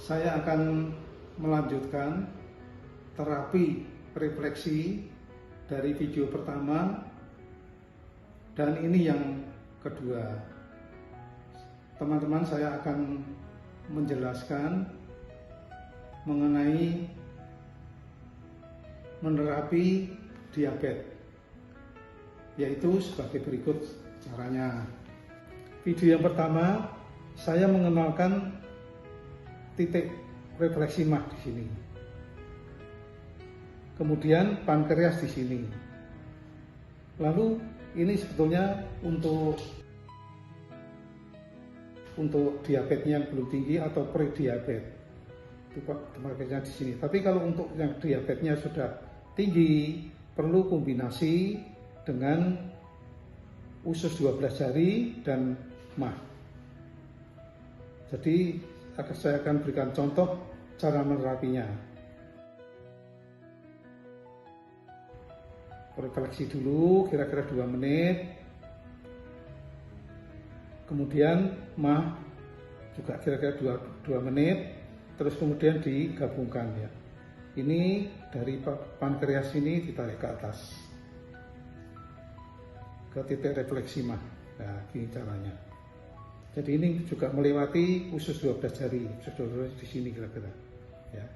saya akan melanjutkan terapi refleksi dari video pertama dan ini yang kedua. Teman-teman, saya akan menjelaskan mengenai menerapi diabetes, yaitu sebagai berikut caranya. Video yang pertama, saya mengenalkan titik refleksi mah di sini. Kemudian pankreas di sini. Lalu ini sebetulnya untuk diabetesnya yang belum tinggi atau prediabetes. Itu pankreasnya di sini. Tapi kalau untuk yang diabetesnya sudah tinggi, perlu kombinasi dengan usus 12 jari dan mah. Jadi saya akan berikan contoh cara menerapinya. Refleksi dulu kira-kira 2 menit. Kemudian mah juga kira-kira 2 menit. Terus kemudian digabungkan ya. Ini dari pankreas ini ditarik ke atas ke titik refleksi mah. Nah, ini caranya. Jadi ini juga melewati usus 12 jari, usus 12 jari di sini kira-kira. Ya.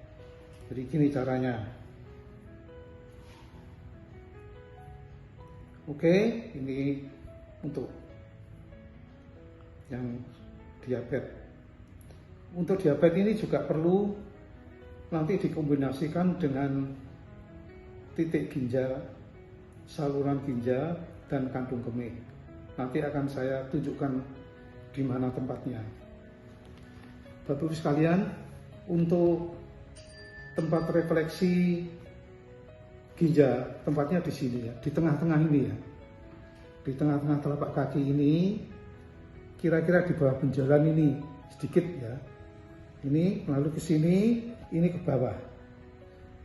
Jadi gini caranya. Oke, ini untuk yang diabetes. Untuk diabetes ini juga perlu nanti dikombinasikan dengan titik ginjal, saluran ginjal, dan kandung kemih. Nanti akan saya tunjukkan di mana tempatnya. Bapak Ibu sekalian, untuk tempat refleksi ginjal, tempatnya di sini ya, di tengah-tengah ini ya. Di tengah-tengah telapak kaki ini, kira-kira di bawah benjolan ini sedikit ya. Ini lalu ke sini, ini ke bawah.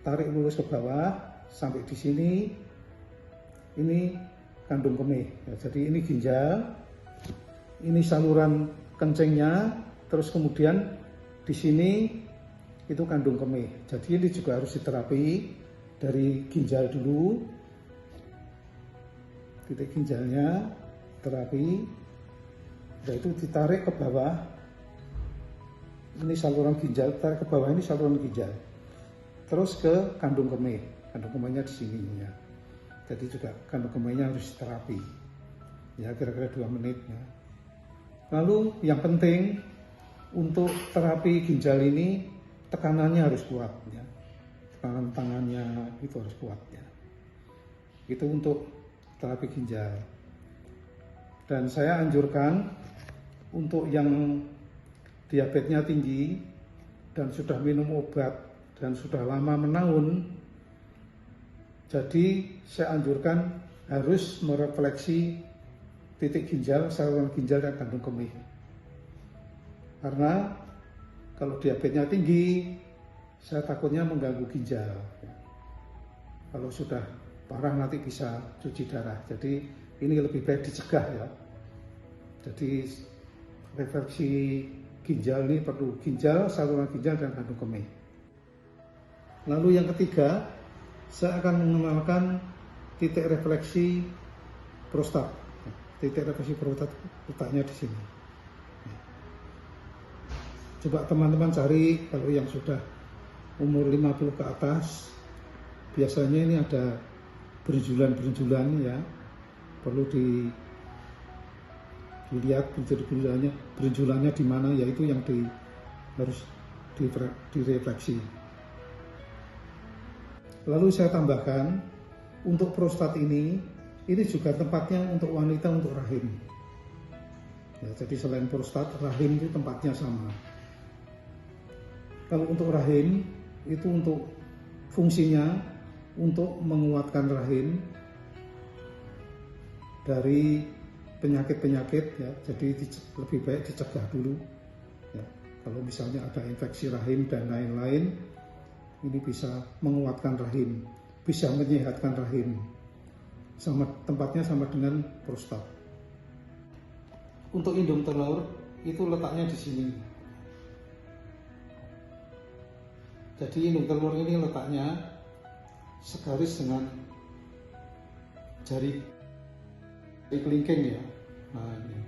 Tarik lurus ke bawah sampai di sini. Ini kandung kemih. Ya, jadi ini ginjal, ini saluran kencingnya, terus kemudian di sini itu kandung kemih. Jadi ini juga harus diterapi dari ginjal dulu. Titik ginjalnya terapi, yaitu ditarik ke bawah. Ini saluran ginjal, tarik ke bawah, ini saluran ginjal. Terus ke kandung kemih. Kandung kemihnya di sini ya. Jadi juga kandung kemihnya harus terapi. Ya, kira-kira 2 menit ya. Lalu yang penting untuk terapi ginjal ini tekanannya harus kuat ya. Tekanan tangannya itu harus kuat ya. Itu untuk terapi ginjal. Dan saya anjurkan untuk yang diabetesnya tinggi dan sudah minum obat dan sudah lama menahun, jadi saya anjurkan harus merefleksi titik ginjal, saluran ginjal dan kandung kemih. Karena kalau diabetesnya tinggi, saya takutnya mengganggu ginjal. Kalau sudah parah nanti bisa cuci darah. Jadi ini lebih baik dicegah ya. Jadi refleksi ginjal ini perlu ginjal, saluran ginjal dan kandung kemih. Lalu yang ketiga, saya akan mengenalkan titik refleksi prostat. Titik refleksi prostat letaknya di sini. Coba teman-teman cari kalau yang sudah umur 50 ke atas, biasanya ini ada benjolan-benjolan ya. Perlu dilihat benjolannya di mana, yaitu yang harus direfleksi. Lalu saya tambahkan untuk prostat ini juga tempatnya untuk wanita, untuk rahim. Ya, jadi selain prostat, rahim itu tempatnya sama. Kalau untuk rahim itu untuk fungsinya untuk menguatkan rahim dari penyakit-penyakit ya, jadi lebih baik dicegah dulu ya. Kalau misalnya ada infeksi rahim dan lain-lain, ini bisa menguatkan rahim, bisa menyehatkan rahim. Tempatnya sama dengan prostat. Untuk indung telur itu letaknya di sini. Jadi indung telur ini letaknya segaris dengan jari kelingking ya. Nah ini.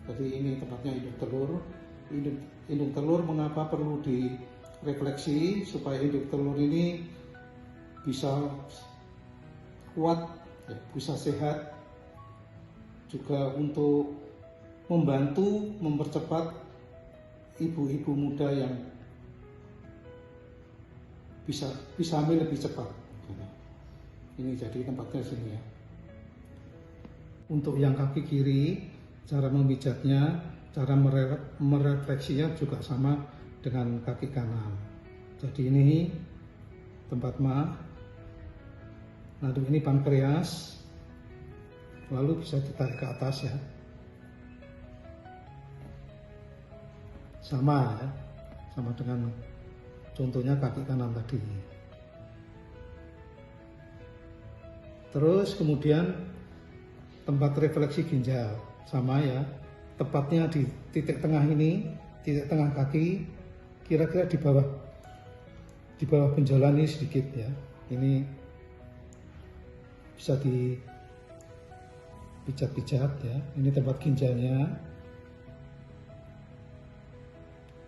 Jadi ini tempatnya indung telur. Indung telur mengapa perlu direfleksi supaya indung telur ini bisa kuat, ya, bisa sehat, juga untuk membantu mempercepat ibu-ibu muda yang bisa hamil lebih cepat. Ini jadi tempatnya sini ya. Untuk yang kaki kiri, cara memijatnya, cara merefleksinya juga sama dengan kaki kanan. Jadi ini tempat lalu ini pankreas, lalu bisa ditarik ke atas ya. Sama ya, sama dengan contohnya kaki kanan tadi. Terus kemudian tempat refleksi ginjal sama ya, tepatnya di titik tengah ini, titik tengah kaki, kira-kira di bawah benjolan ini sedikit ya. Ini bisa dipijat-pijat ya. Ini tempat ginjalnya.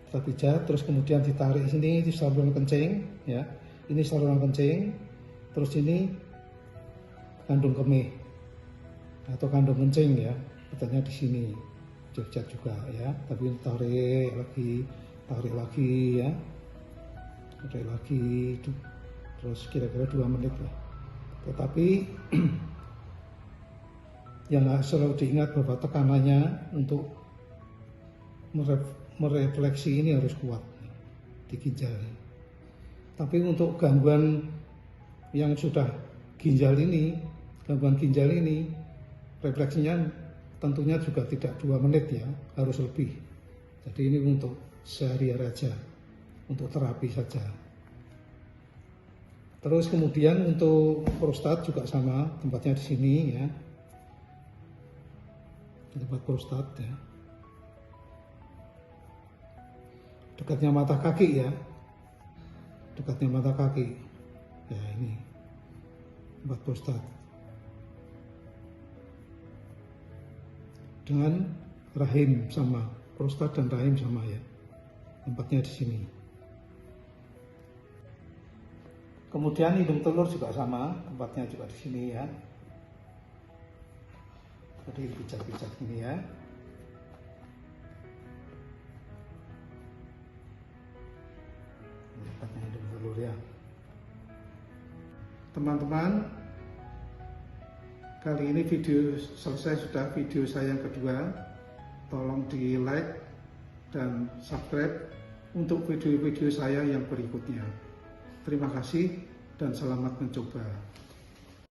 Kita pijat, terus kemudian ditarik sini di saluran kencing ya. Ini saluran kencing, terus ini kandung kemih atau kandung kencing ya. Letaknya di sini. Pijat juga ya. Tapi tarik lagi ya. Tarik lagi, terus kira-kira 2 menit lah. Tetapi yang selalu diingat bahwa tekanannya untuk merefleksi ini harus kuat di ginjal. Tapi untuk gangguan yang sudah gangguan ginjal ini, refleksinya tentunya juga tidak 2 menit ya, harus lebih. Jadi ini untuk sehari-hari aja, untuk terapi saja. Terus kemudian untuk prostat juga sama, tempatnya di sini ya. Tempat prostat ya. Dekatnya mata kaki ya. Dekatnya mata kaki. Ya ini. Tempat prostat. Dengan rahim sama, prostat dan rahim sama ya. Tempatnya di sini. Kemudian hidung telur juga sama, tempatnya juga di sini ya. Jadi pijat-pijat gini ya. Ini tempatnya hidung telur ya. Teman-teman, kali ini video selesai sudah, video saya yang kedua. Tolong di like dan subscribe untuk video-video saya yang berikutnya. Terima kasih dan selamat mencoba.